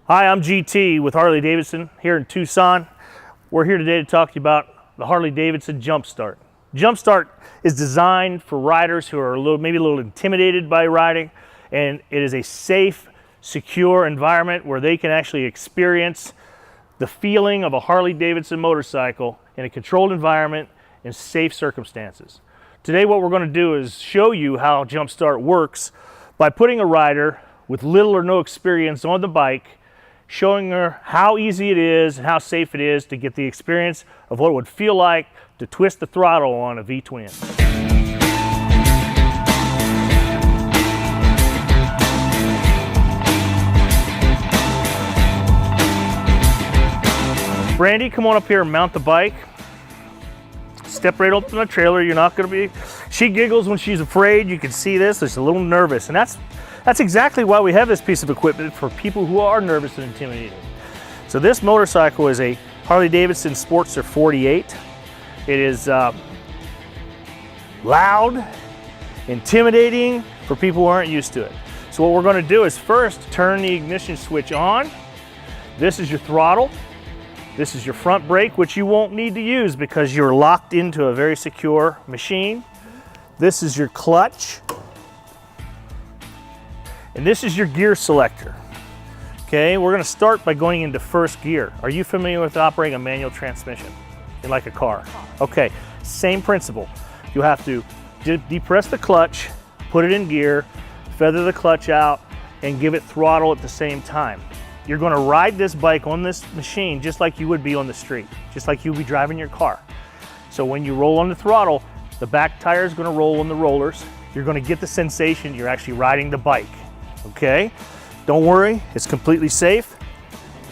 Hi, I'm GT with Harley-Davidson here in Tucson. We're here today to talk to you about the Harley-Davidson Jumpstart. Jumpstart is designed for riders who are maybe a little intimidated by riding, and it is a safe, secure environment where they can actually experience the feeling of a Harley-Davidson motorcycle in a controlled environment in safe circumstances. Today what we're going to do is show you how Jumpstart works by putting a rider with little or no experience on the bike, showing her how easy it is and how safe it is to get the experience of what it would feel like to twist the throttle on a V-twin. Brandy, come on up here and mount the bike. Step right up in the trailer. You're not going to be... She giggles when she's afraid. You can see this. She's a little nervous, and that's exactly why we have this piece of equipment, for people who are nervous and intimidated. So this motorcycle is a Harley-Davidson Sportster 48. It is loud, intimidating for people who aren't used to it. So what we're going to do is first turn the ignition switch on. This is your throttle. This is your front brake, which you won't need to use because you're locked into a very secure machine. This is your clutch. And this is your gear selector. Okay, we're gonna start by going into first gear. Are you familiar with operating a manual transmission like a car? Okay, same principle. You have to depress the clutch, put it in gear, feather the clutch out, and give it throttle at the same time. You're gonna ride this bike on this machine just like you would be on the street, just like you'd be driving your car. So when you roll on the throttle, the back tire is gonna roll on the rollers. You're gonna get the sensation you're actually riding the bike. Okay, don't worry, it's completely safe.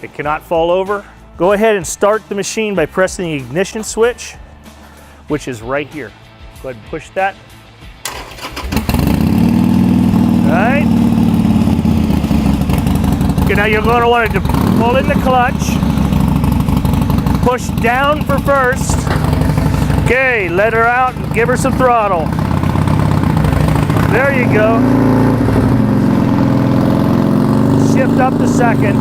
It cannot fall over. Go ahead and start the machine by pressing the ignition switch, which is right here. Go ahead and push that. All right. Okay, now you're going to want to pull in the clutch. Push down for first. Okay, let her out and give her some throttle. There you go. Shift up to second.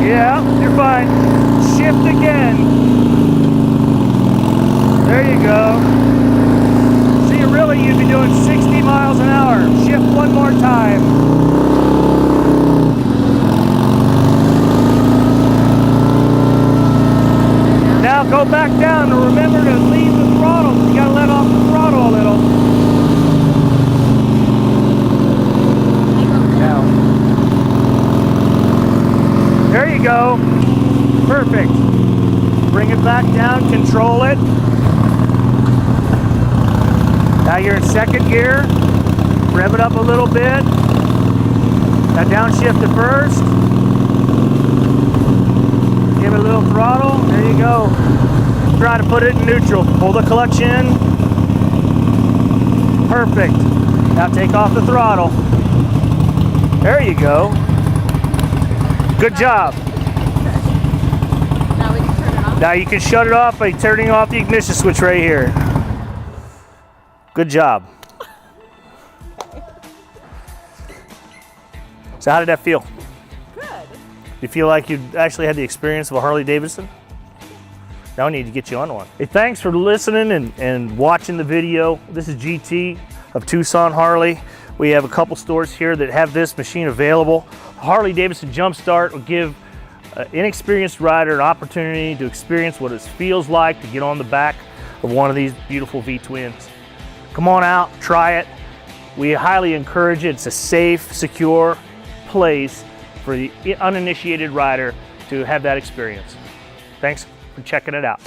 Yeah, you're fine. Shift again. There you go. See, really, you'd be doing 60 miles an hour. Shift one more time. Now go back down, and remember to leave the throttle. You gotta let off the throttle a little. Now. There you go. Perfect. Bring it back down, control it. Now you're in second gear. Rev it up a little bit. Now downshift to first. Give it a little throttle. There you go. Try to put it in neutral. Pull the clutch in. Perfect. Now take off the throttle. There you go. Good job. Now we can turn it off. Now you can shut it off by turning off the ignition switch right here. Good job. So how did that feel? Good. You feel like you actually had the experience of a Harley-Davidson? Now I need to get you on one. Hey, thanks for listening and watching the video. This is GT of Tucson Harley. We have a couple stores here that have this machine available. Harley-Davidson Jumpstart will give an inexperienced rider an opportunity to experience what it feels like to get on the back of one of these beautiful V-twins. Come on out, try it. We highly encourage it. It's a safe, secure place for the uninitiated rider to have that experience. Thanks for checking it out.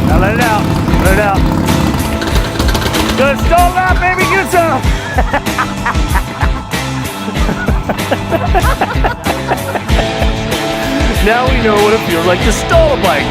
Now let it out, let it out. Good, stall it out, baby, get some. Now we know what it feels like to stall a bike.